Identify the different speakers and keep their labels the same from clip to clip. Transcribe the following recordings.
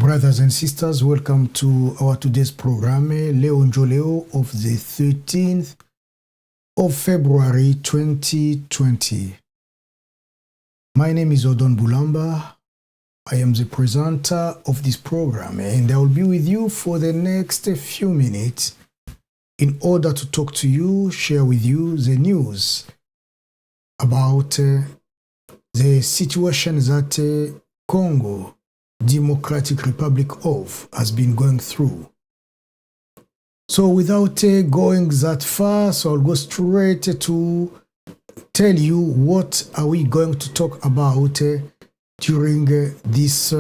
Speaker 1: Brothers and sisters, welcome to our today's program, Ndjili of the 13th of February 2020. My name is Odon Bulamba. I am the presenter of this program, and I will be with you for the next few minutes in order to talk to you, share with you the news about the situation that Congo Democratic Republic of has been going through. So without going that far, so I'll go straight to tell you what are we going to talk about during this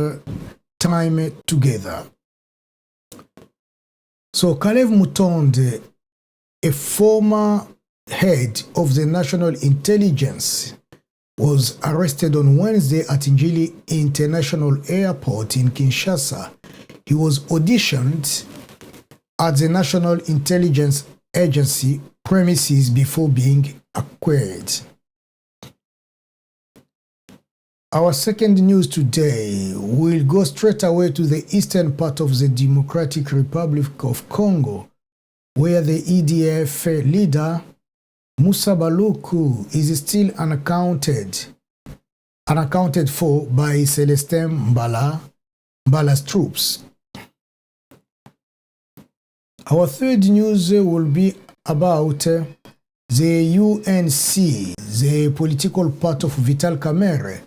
Speaker 1: time together. So Kalev Mutond, a former head of the National Intelligence, was arrested on Wednesday at Ndjili International Airport in Kinshasa. He was auditioned at the National Intelligence Agency premises before being acquitted. Our second news today will go straight away to the eastern part of the Democratic Republic of Congo, where the EDF leader Musa Baluku is still unaccounted for by Sylvestre Mbala's troops. Our third news will be about the UNC, the political part of Vital Kamerhe,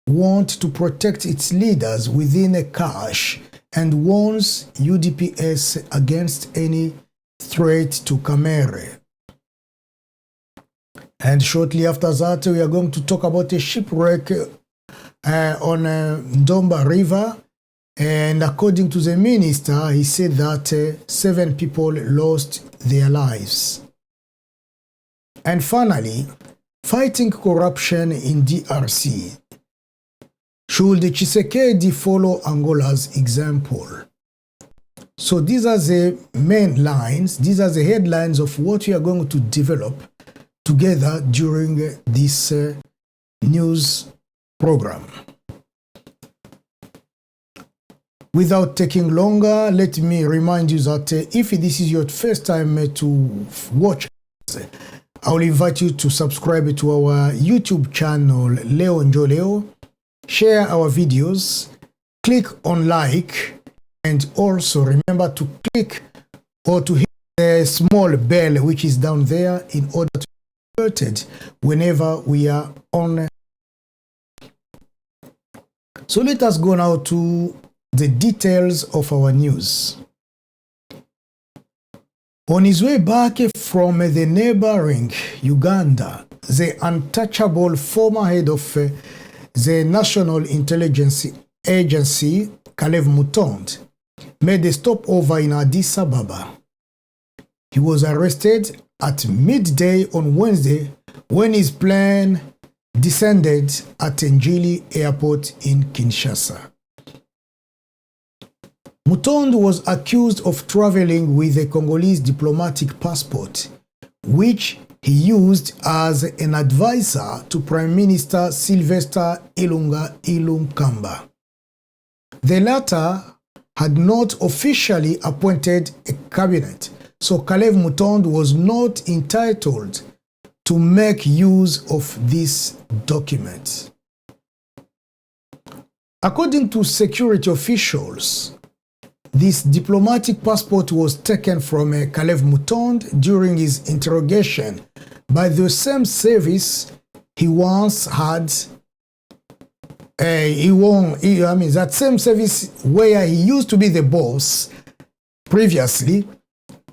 Speaker 1: wants to protect its leaders within a cache and warns UDPS against any threat to Kamerhe. And shortly after that, we are going to talk about a shipwreck on Ndomba River. And according to the minister, he said that 7 people lost their lives. And finally, fighting corruption in DRC. Should Tshisekedi follow Angola's example? So these are the main lines, these are the headlines of what we are going to develop together during this news program. Without taking longer, let me remind you that if this is your first time to watch us, I will invite you to subscribe to our YouTube channel, Ndjili, share our videos, click on like, and also remember to click or to hit the small bell which is down there in order to whenever we are on. So let us go now to the details of our news. On his way back from the neighboring Uganda, the untouchable former head of the National Intelligence Agency, Kalev Mutond, made a stopover in Addis-Abeba. He was arrested at midday on Wednesday when his plane descended at Ndjili Airport in Kinshasa. Mutond was accused of traveling with a Congolese diplomatic passport, which he used as an advisor to Prime Minister Sylvestre Ilunga Ilunkamba. The latter had not officially appointed a cabinet, so Kalev Mutond was not entitled to make use of this document. According to security officials, this diplomatic passport was taken from Kalev Mutond during his interrogation by the same service he once had. That same service where he used to be the boss previously,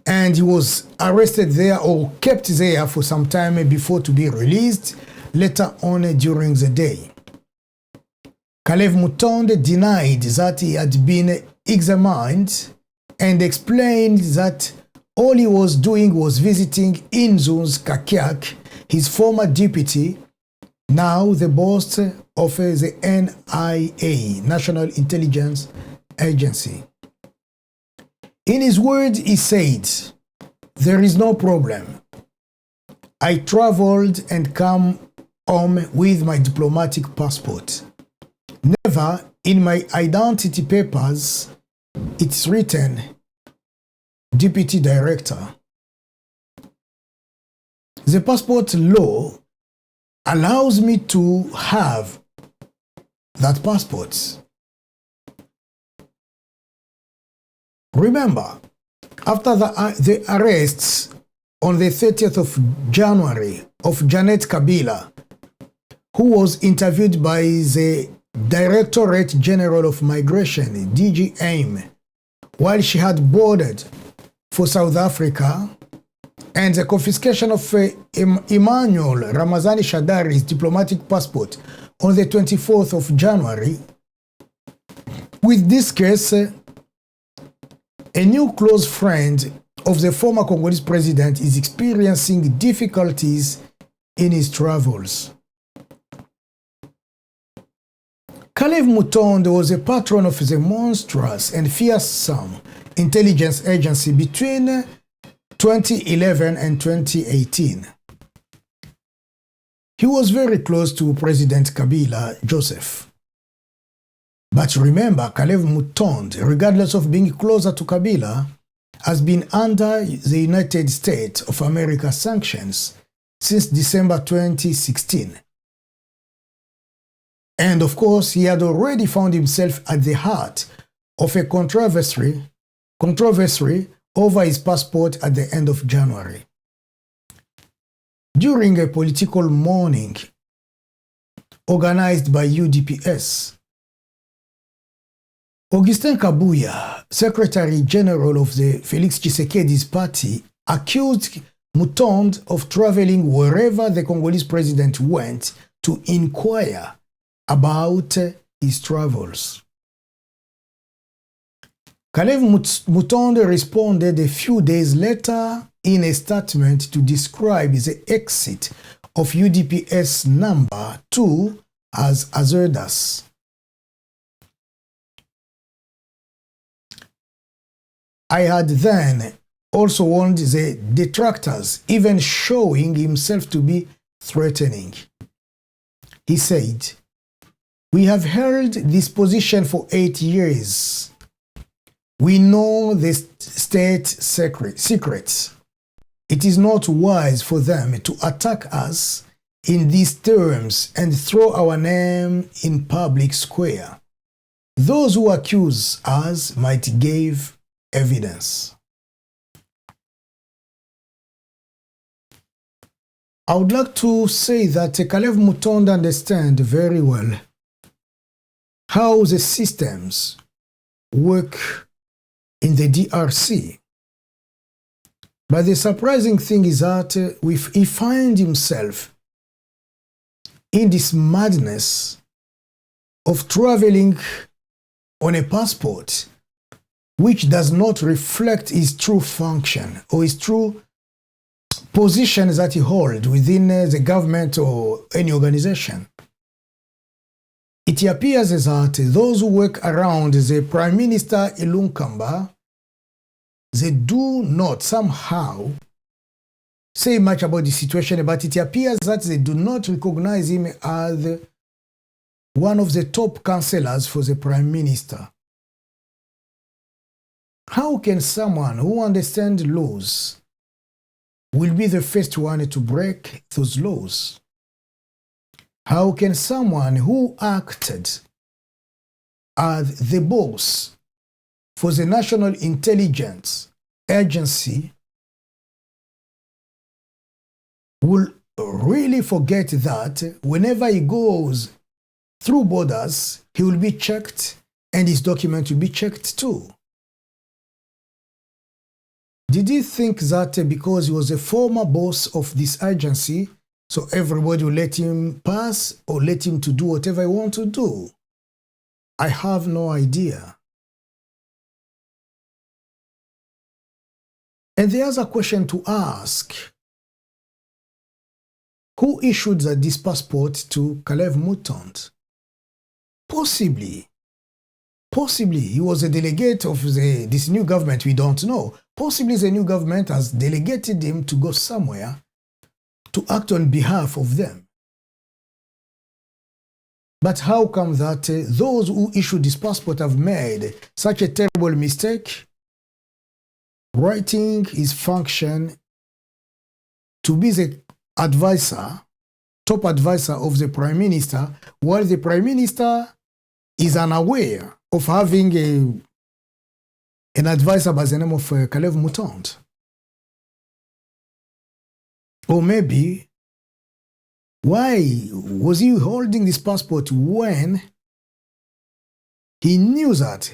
Speaker 1: and he was arrested there or kept there for some time before to be released later on during the day. Kalev Mutond denied that he had been examined and explained that all he was doing was visiting Inzun's Kakiak, his former deputy, now the boss of the NIA, National Intelligence Agency. In his words, he said, "There is no problem. I traveled and come home with my diplomatic passport. Never in my identity papers It's written, Deputy Director. The passport law allows me to have that passport. Remember, after the arrests on the 30th of January of Janet Kabila, who was interviewed by the Directorate General of Migration, DG AIM, while she had boarded for South Africa, and the confiscation of Emmanuel Ramazani Shadari's diplomatic passport on the 24th of January. With this case, a new close friend of the former Congolese president is experiencing difficulties in his travels. Kalev Mutond was a patron of the monstrous and fearsome intelligence agency between 2011 and 2018. He was very close to President Kabila Joseph. But remember, Kalev Mutond, regardless of being closer to Kabila, has been under the United States of America sanctions since December 2016. And of course, he had already found himself at the heart of a controversy over his passport at the end of January. During a political mourning organized by UDPS, Augustin Kabuya, Secretary General of the Felix Tshisekedi's party, accused Mutond of traveling wherever the Congolese president went to inquire about his travels. Kalev Mutond responded a few days later in a statement to describe the exit of UDPS number 2 as hazardous. I had then also warned the detractors, even showing himself to be threatening. He said, "We have held this position for 8 years. We know the state secrets. It is not wise for them to attack us in these terms and throw our name in public square. Those who accuse us might give evidence." I would like to say that Kalev Mutond understands very well how the systems work in the DRC. But the surprising thing is that he finds himself in this madness of traveling on a passport which does not reflect his true function or his true position that he holds within the government or any organization. It appears that those who work around the Prime Minister Ilunkamba, they do not somehow say much about the situation, but it appears that they do not recognize him as one of the top counselors for the Prime Minister. How can someone who understands laws will be the first one to break those laws? How can someone who acted as the boss for the National Intelligence Agency will really forget that whenever he goes through borders, he will be checked and his document will be checked too? Did he think that because he was a former boss of this agency, so everybody will let him pass or let him to do whatever he wants to do? I have no idea. And there's a question to ask. Who issued this passport to Kalev Mutond? Possibly he was a delegate of this new government, we don't know. Possibly the new government has delegated him to go somewhere to act on behalf of them. But how come that those who issued this passport have made such a terrible mistake? Writing his function to be the advisor, top advisor of the Prime Minister, while the Prime Minister is unaware of having an advisor by the name of Kalev Mutond. Or maybe, why was he holding this passport when he knew that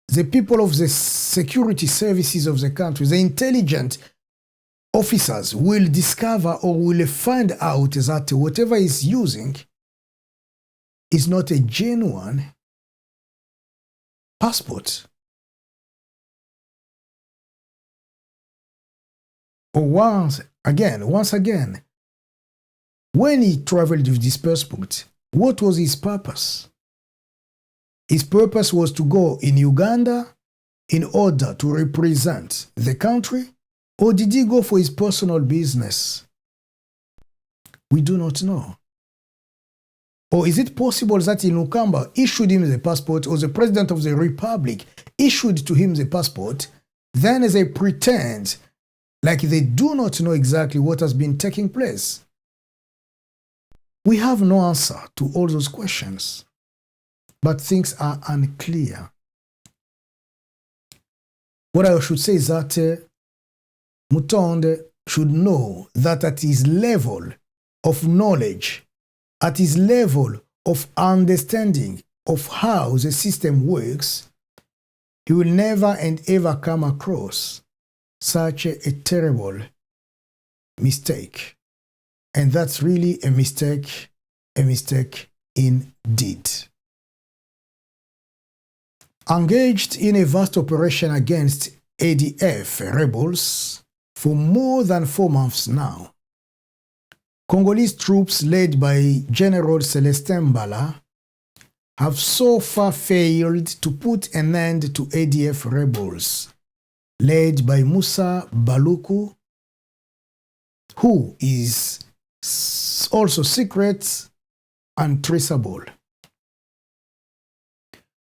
Speaker 1: the people of the security services of the country, the intelligent officers, will discover or will find out that whatever he's using is not a genuine passport? Or once again, when he traveled with this passport, what was his purpose? His purpose was to go in Uganda in order to represent the country, or did he go for his personal business? We do not know. Or is it possible that Ilunkamba issued him the passport, or the President of the Republic issued to him the passport, then they pretend like they do not know exactly what has been taking place? We have no answer to all those questions, but things are unclear. What I should say is that Mutond should know that at his level of knowledge, at his level of understanding of how the system works, he will never and ever come across such a terrible mistake. And that's really a mistake indeed. Engaged in a vast operation against ADF rebels for more than 4 months now, Congolese troops led by General Sylvestre Ilunga have so far failed to put an end to ADF rebels led by Musa Baluku, who is also secret and traceable.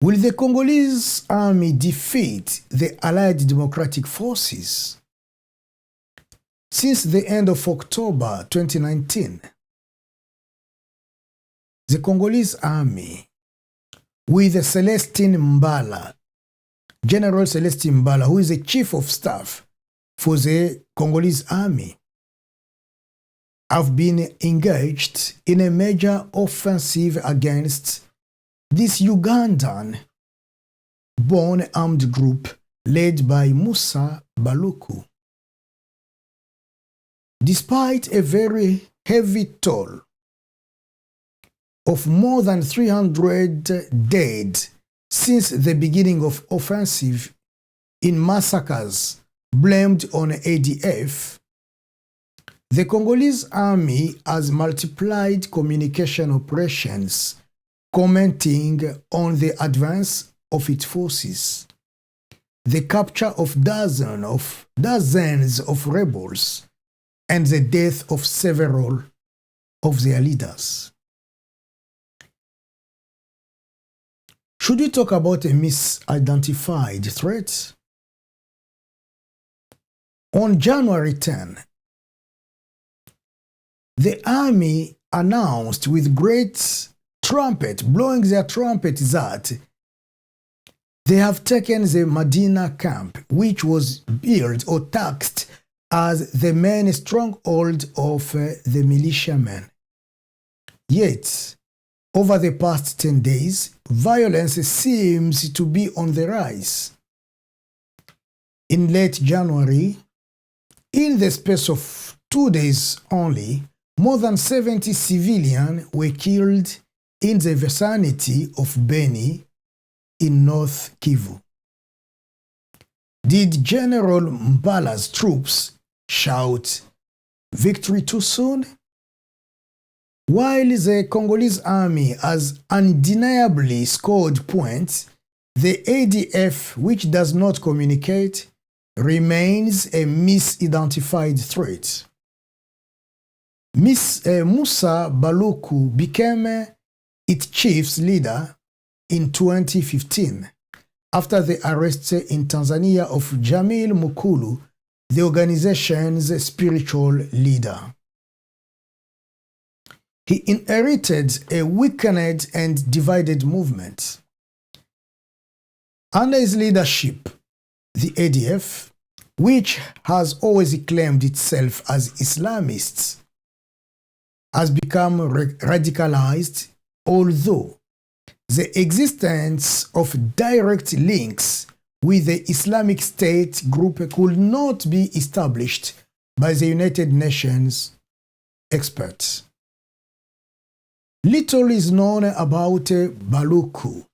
Speaker 1: Will the Congolese army defeat the Allied Democratic Forces? Since the end of October 2019, the Congolese army, with Celestin Mbala, General Celestin Mbala, who is the chief of staff for the Congolese army, have been engaged in a major offensive against this Ugandan-born armed group led by Musa Baluku. Despite a very heavy toll of more than 300 dead since the beginning of offensive in massacres blamed on ADF, the Congolese army has multiplied communication operations commenting on the advance of its forces, the capture of dozens of rebels, and the death of several of their leaders. Should we talk about a misidentified threat? On January 10, the army announced with great trumpet, blowing their trumpet, that they have taken the Medina camp, which was built or taxed as the main stronghold of the militiamen. Yet, over the past 10 days, violence seems to be on the rise. In late January, in the space of 2 days only, more than 70 civilians were killed in the vicinity of Beni in North Kivu. Did General Mbala's troops shout victory too soon? While the Congolese army has undeniably scored points, the ADF, which does not communicate, remains a misidentified threat. Musa Baluku became its chief's leader in 2015 after the arrest in Tanzania of Jamil Mukulu, the organization's spiritual leader. He inherited a weakened and divided movement. Under his leadership, the ADF, which has always claimed itself as Islamists, has become radicalized, although the existence of direct links with the Islamic State group could not be established by the United Nations experts. Little is known about Baluku,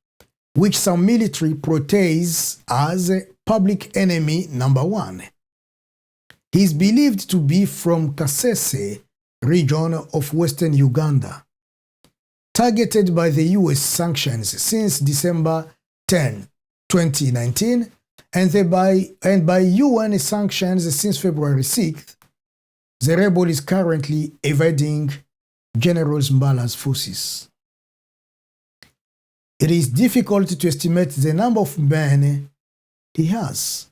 Speaker 1: which some military portrays as public enemy number one. He is believed to be from Kasese region of western Uganda, targeted by the US sanctions since December 10, 2019, and by UN sanctions since February 6th. The rebel is currently evading General Mbala's forces. It is difficult to estimate the number of men he has.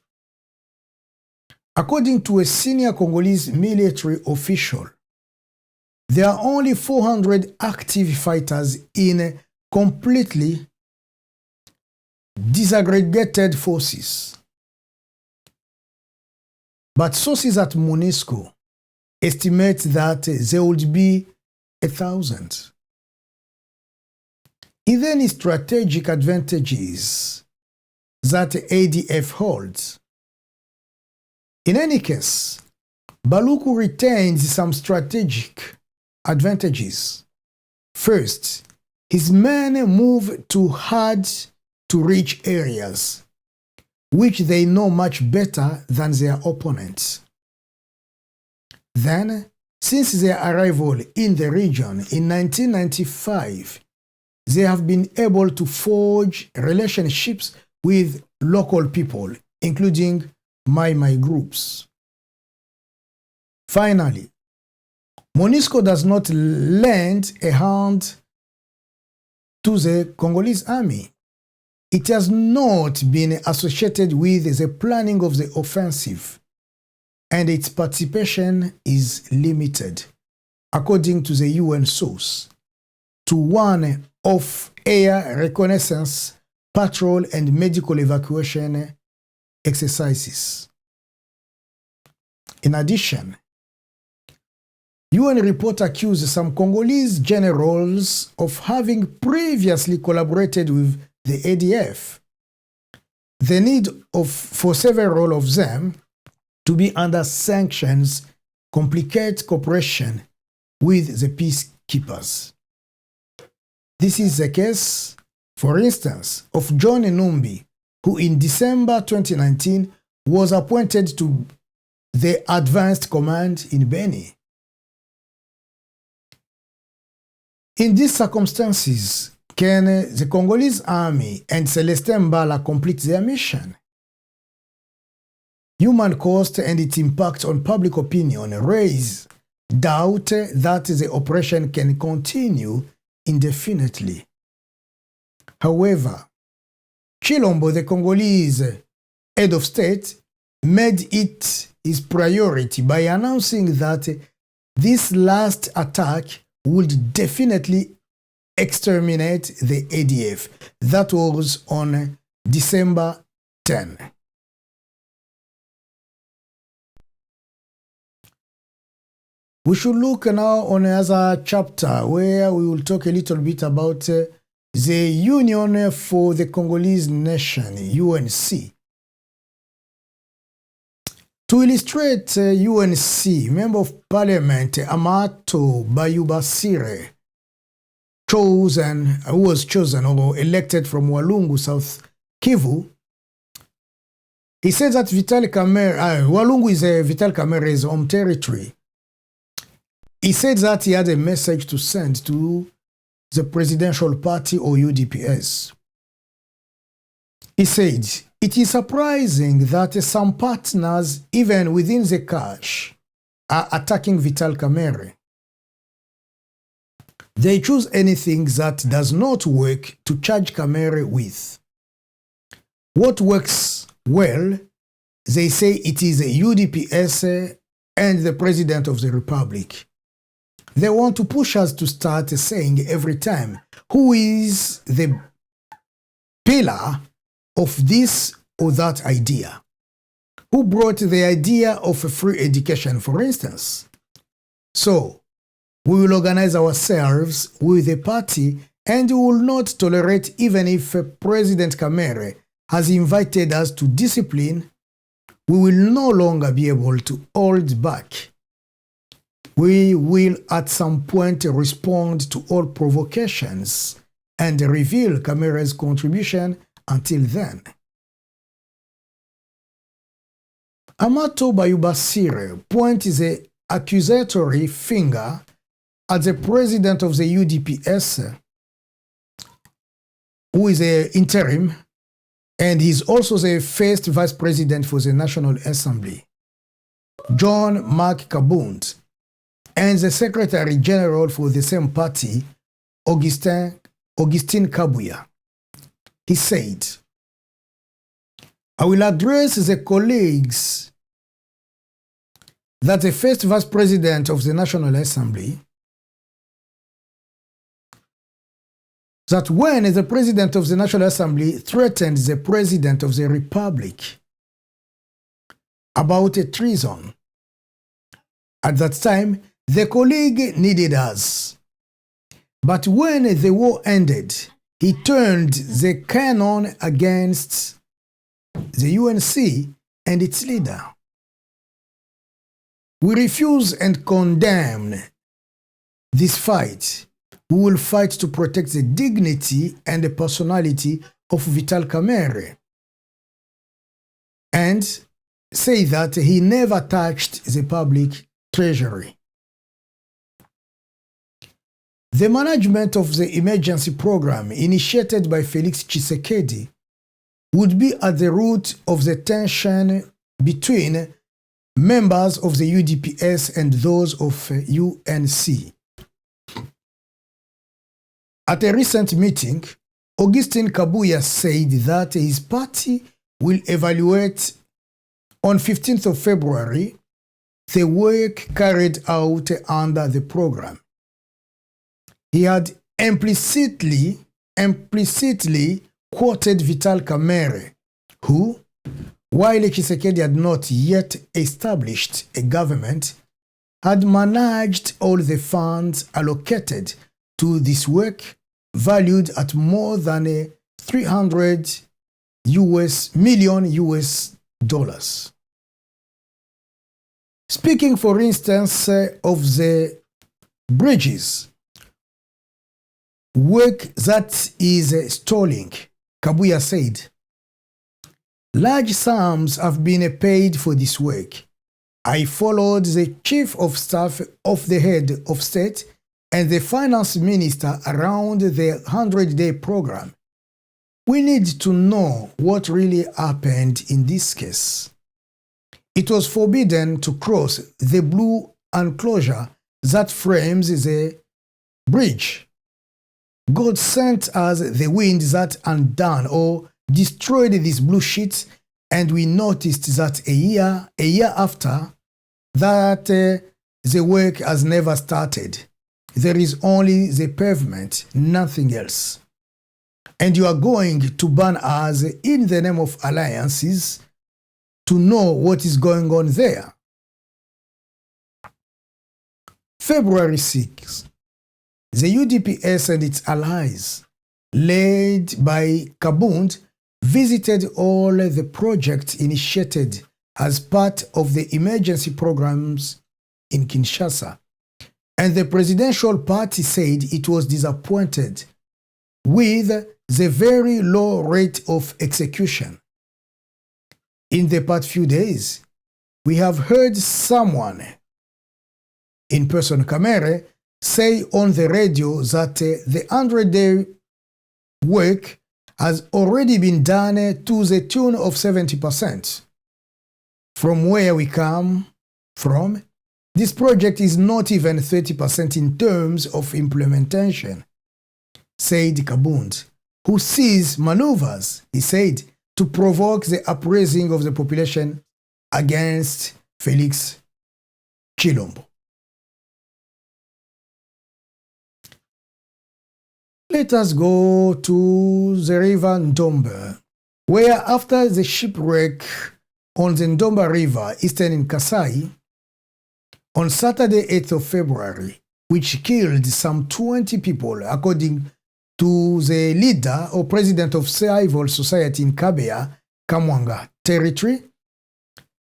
Speaker 1: According to a senior Congolese military official, there are only 400 active fighters in completely disaggregated forces. But sources at MONUSCO estimate that there would be 1,000. In any strategic advantages that ADF holds. In any case, Baluku retains some strategic advantages. First, his men move to hard-to-reach areas, which they know much better than their opponents. Then, since their arrival in the region in 1995, they have been able to forge relationships with local people, including Mai groups. Finally, MONUSCO does not lend a hand to the Congolese army. It has not been associated with the planning of the offensive, and its participation is limited, according to the UN source, to one of air reconnaissance, patrol, and medical evacuation exercises. In addition, UN report accused some Congolese generals of having previously collaborated with the ADF. The need for several of them to be under sanctions complicates cooperation with the peacekeepers. This is the case, for instance, of John Numbi, who in December 2019 was appointed to the Advanced Command in Beni. In these circumstances, can the Congolese army and Sylvestre Mbala complete their mission? Human cost and its impact on public opinion raise doubt that the operation can continue indefinitely. However, Chilombo, the Congolese head of state, made it his priority by announcing that this last attack would definitely exterminate the ADF. That was on December 10. We should look now on another chapter where we will talk a little bit about the Union for the Congolese Nation, UNC. To illustrate UNC, Member of Parliament Amato Bayubasire, who was chosen or elected from Walungu, South Kivu, he said that Walungu is Vital Kamerhe's home territory. He said that he had a message to send to the Presidential Party or UDPS. He said, "It is surprising that some partners, even within the cash, are attacking Vital Kamerhe. They choose anything that does not work to charge Kamere with. What works well, they say it is a UDPS and the President of the Republic. They want to push us to start saying every time, who is the pillar of this or that idea? Who brought the idea of a free education, for instance? So, we will organize ourselves with a party and we will not tolerate even if President Kamere has invited us to discipline. We will no longer be able to hold back. We will at some point respond to all provocations and reveal Kamere's contribution until then. Amato Bayubasire points the accusatory finger at the president of the UDPS, who is an interim, and he's also the first vice president for the National Assembly, John Mark Kabund, and the Secretary General for the same party, Augustin Kabuya. He said, I will address the colleagues that the first vice president of the National Assembly, that when the president of the National Assembly threatened the president of the Republic about a treason, at that time, the colleague needed us. But when the war ended, he turned the cannon against the UNC and its leader. We refuse and condemn this fight. We will fight to protect the dignity and the personality of Vital Kamerhe and say that he never touched the public treasury. The management of the emergency program initiated by Felix Tshisekedi would be at the root of the tension between members of the UDPS and those of UNC. At a recent meeting, Augustin Kabuya said that his party will evaluate on 15th of February the work carried out under the program. He had implicitly quoted Vital Kamerhe, who, while Tshisekedi had not yet established a government, had managed all the funds allocated to this work, valued at more than $300 million. Speaking, for instance, of the bridges, work that is stalling, Kabuya said, large sums have been paid for this work. I followed the chief of staff of the head of state and the finance minister around the 100-day program. We need to know what really happened in this case. It was forbidden to cross the blue enclosure that frames the bridge. God sent us the wind that undone or destroyed these blue sheets, and we noticed that a year after that the work has never started. There is only the pavement, nothing else. And you are going to ban us in the name of alliances to know what is going on there. February 6th. The UDPS and its allies, led by Kabund, visited all the projects initiated as part of the emergency programs in Kinshasa, and the presidential party said it was disappointed with the very low rate of execution. In the past few days, we have heard someone, in person Kamerhe, say on the radio that the 100-day work has already been done to the tune of 70%. From where we come from, This project is not even 30% in terms of implementation, said Kabund, who sees maneuvers, he said, to provoke the uprising of the population against Felix Tshilombo. Let us go to the river Ndombe, where after the shipwreck on the Ndombe River, eastern in Kasai, on Saturday, 8th of February, which killed some 20 people, according to the leader or president of civil society in Kabeya, Kamwanga territory,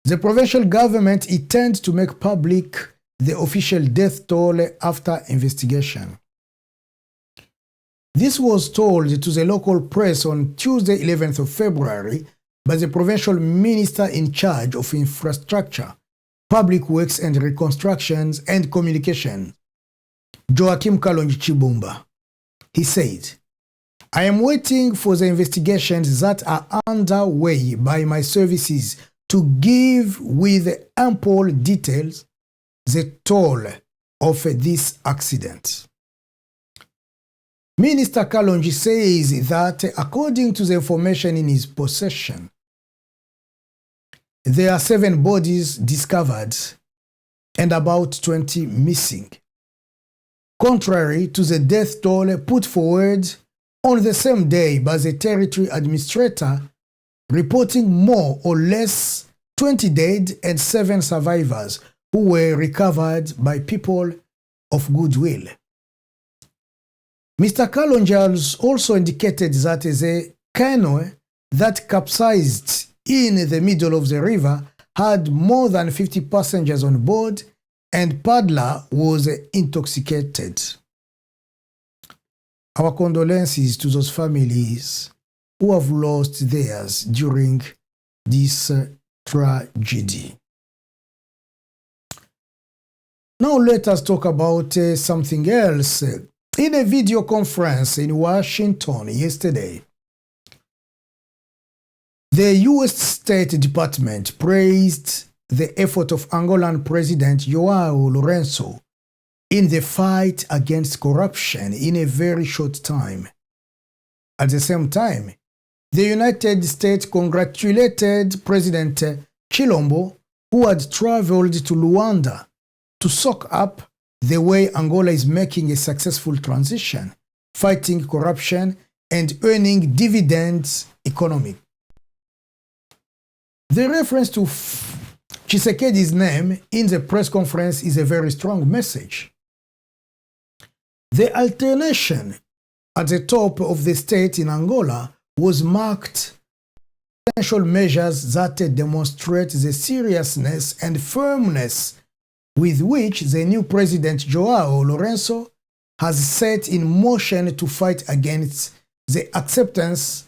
Speaker 1: the provincial government intends to make public the official death toll after investigation. This was told to the local press on Tuesday, 11th of February, by the provincial minister in charge of infrastructure, public works and reconstructions and communication, Joachim Kalonji Chibumba. He said, I am waiting for the investigations that are underway by my services to give with ample details the toll of this accident. Minister Kalonji says that according to the information in his possession, there are 7 bodies discovered and about 20 missing, contrary to the death toll put forward on the same day by the territory administrator, reporting more or less 20 dead and 7 survivors who were recovered by people of goodwill. Mr. Kalonji also indicated that the canoe that capsized in the middle of the river had more than 50 passengers on board and paddler was intoxicated. Our condolences to those families who have lost theirs during this tragedy. Now let us talk about something else. In a video conference in Washington yesterday, the U.S. State Department praised the effort of Angolan President João Lourenço in the fight against corruption in a very short time. At the same time, the United States congratulated President Tshilombo, who had traveled to Luanda to soak up the way Angola is making a successful transition, fighting corruption and earning dividends economy. The reference to Tshisekedi's name in the press conference is a very strong message. The alternation at the top of the state in Angola was marked by potential measures that demonstrate the seriousness and firmness with which the new President João Lourenço has set in motion to fight against the acceptance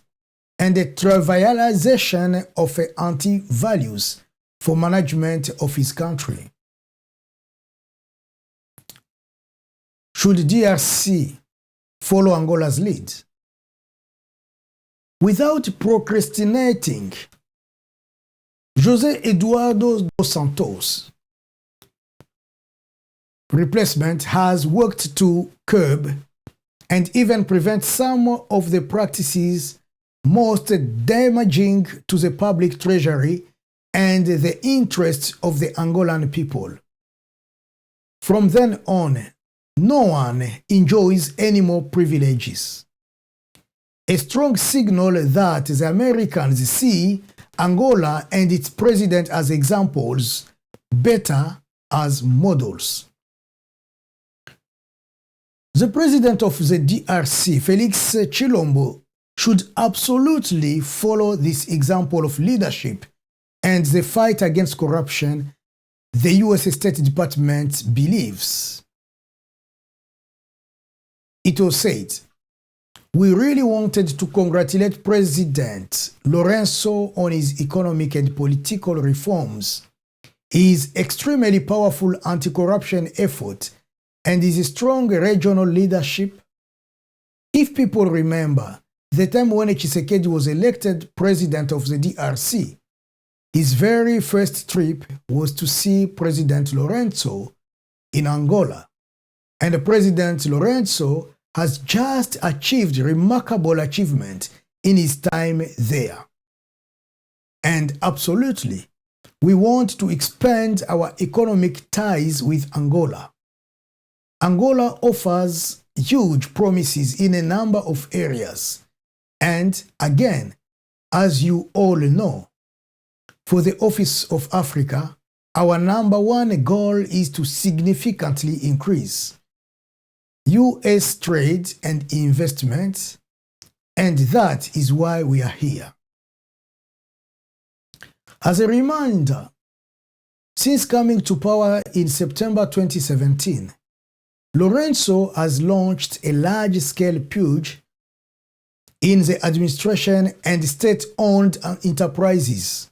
Speaker 1: and the trivialization of anti-values for management of his country. Should DRC follow Angola's lead? Without procrastinating, José Eduardo dos Santos' replacement has worked to curb and even prevent some of the practices most damaging to the public treasury and the interests of the Angolan people. From then on, no one enjoys any more privileges. A strong signal that the Americans see Angola and its president as examples, better as models. The president of the DRC, Felix Tshilombo, should absolutely follow this example of leadership and the fight against corruption the U.S. State Department believes. It was said, we really wanted to congratulate President Lourenço on his economic and political reforms, his extremely powerful anti-corruption effort, and his strong regional leadership. If people remember the time when Tshisekedi was elected president of the DRC, His very first trip was to see President Lorenzo in Angola, and President Lorenzo has just achieved remarkable achievement in his time there. And absolutely, we want to expand our economic ties with Angola. Angola offers huge promises in a number of areas. And again, as you all know, for the Office of Africa, our #1 goal is to significantly increase U.S. trade and investment, and that is why we are here. As a reminder, since coming to power in September 2017, Lorenzo has launched a large-scale purge in the administration and state-owned enterprises.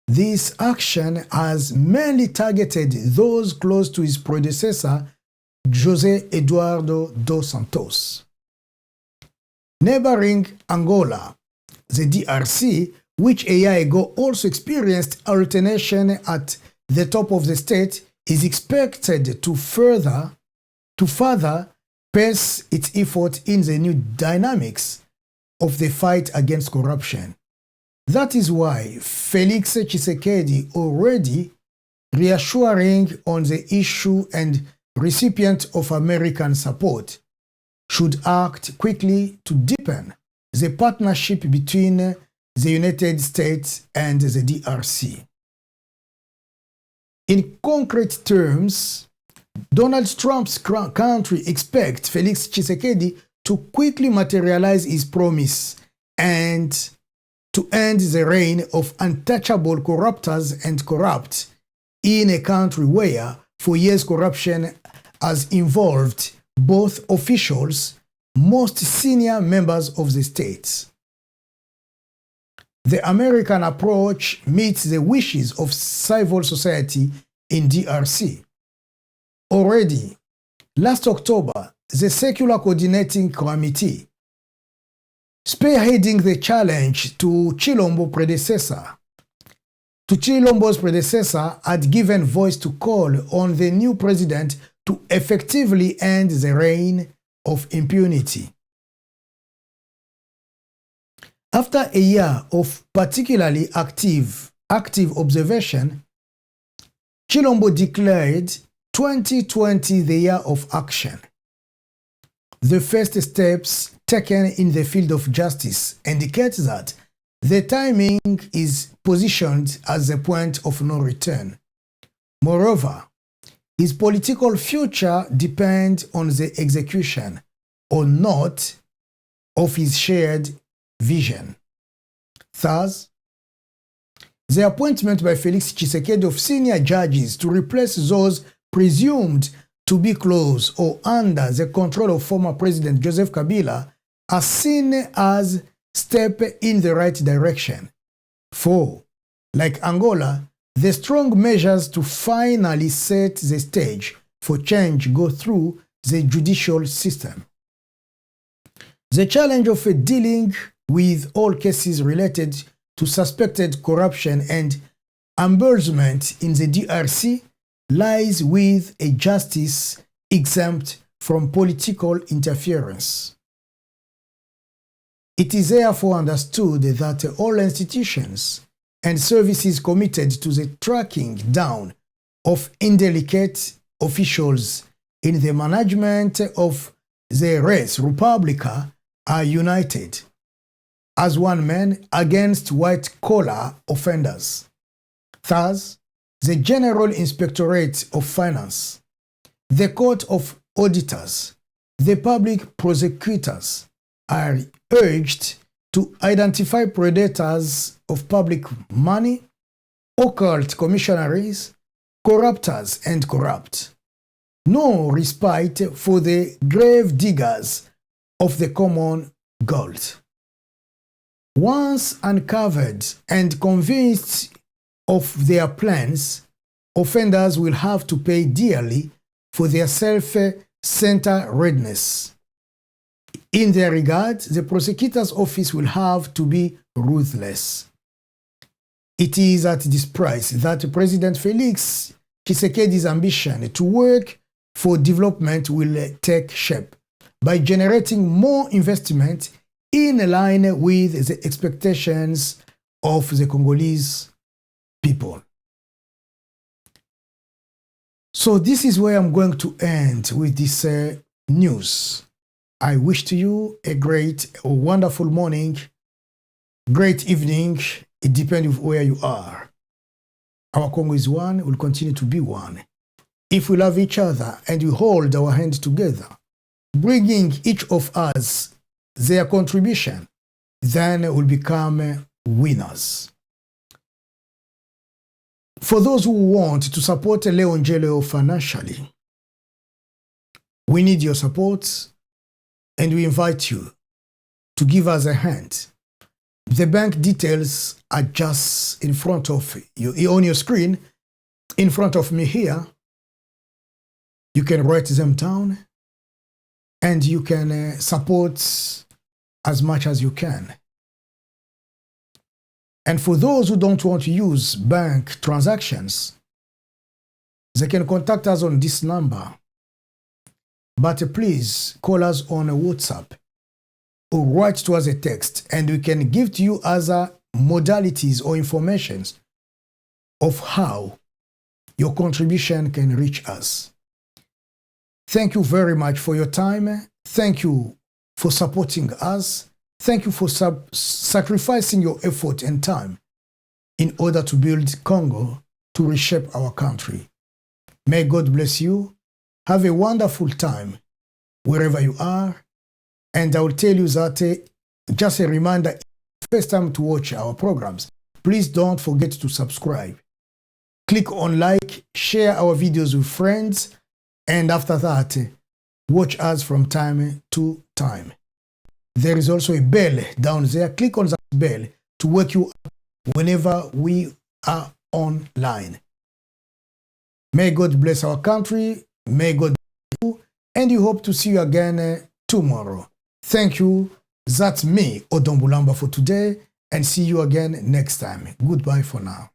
Speaker 1: This action has mainly targeted those close to his predecessor, José Eduardo dos Santos. Neighboring Angola, the DRC, which a year ago also experienced alternation at the top of the state, is expected to further pace its effort in the new dynamics of the fight against corruption. That is why Felix Tshisekedi, already reassuring on the issue and recipient of American support, should act quickly to deepen the partnership between the United States and the DRC. In concrete terms, Donald Trump's country expects Felix Tshisekedi to quickly materialize his promise and to end the reign of untouchable corruptors and corrupt in a country where, for years, corruption has involved both officials, most senior members of the states. The American approach meets the wishes of civil society in DRC. Already, last October, the Secular Coordinating Committee, spearheading the challenge to Chilombo's predecessor, had given voice to call on the new president to effectively end the reign of impunity. After a year of particularly active observation, Chilombo declared 2020 the year of action. The first steps taken in the field of justice indicate that the timing is positioned as a point of no return. Moreover, his political future depends on the execution or not of his shared vision. Thus, the appointment by Felix Tshisekedi of senior judges to replace those presumed to be close or under the control of former President Joseph Kabila are seen as a step in the right direction. For, like Angola, the strong measures to finally set the stage for change go through the judicial system. The challenge of dealing with all cases related to suspected corruption and embezzlement in the DRC lies with a justice exempt from political interference. It is therefore understood that all institutions and services committed to the tracking down of indelicate officials in the management of the res publica are united as one man against white-collar offenders. Thus, the General Inspectorate of Finance, the Court of Auditors, the public prosecutors are urged to identify predators of public money, occult commissionaries, corruptors, and corrupt. No respite for the grave diggers of the common gold. Once uncovered and convinced of their plans, offenders will have to pay dearly for their self-centeredness. In their regard, the prosecutor's office will have to be ruthless. It is at this price that President Felix Tshisekedi's ambition to work for development will take shape by generating more investment in line with the expectations of the Congolese people. So this is where I'm going to end with this news. I wish to you a wonderful morning, great evening. It depends on where you are. Our Congo is one, will continue to be one. If we love each other and we hold our hands together, bringing each of us their contribution, then we'll become winners. For those who want to support Ndjili financially, we need your support and we invite you to give us a hand. The bank details are just in front of you, on your screen, in front of me here. You can write them down and you can support as much as you can. And for those who don't want to use bank transactions, they can contact us on this number. But please call us on a WhatsApp or write to us a text, and we can give to you other modalities or informations of how your contribution can reach us. Thank you very much for your time. Thank you for supporting us. Thank you for sacrificing your effort and time in order to build Congo, to reshape our country. May God bless you. Have a wonderful time wherever you are. And I will tell you that, just a reminder, first time to watch our programs, please don't forget to subscribe. Click on like, share our videos with friends, and after that, watch us from time to time. There is also a bell down there. Click on that bell to wake you up whenever we are online. May God bless our country. May God bless you. And we hope to see you again tomorrow. Thank you. That's me, Odombulamba, for today. And see you again next time. Goodbye for now.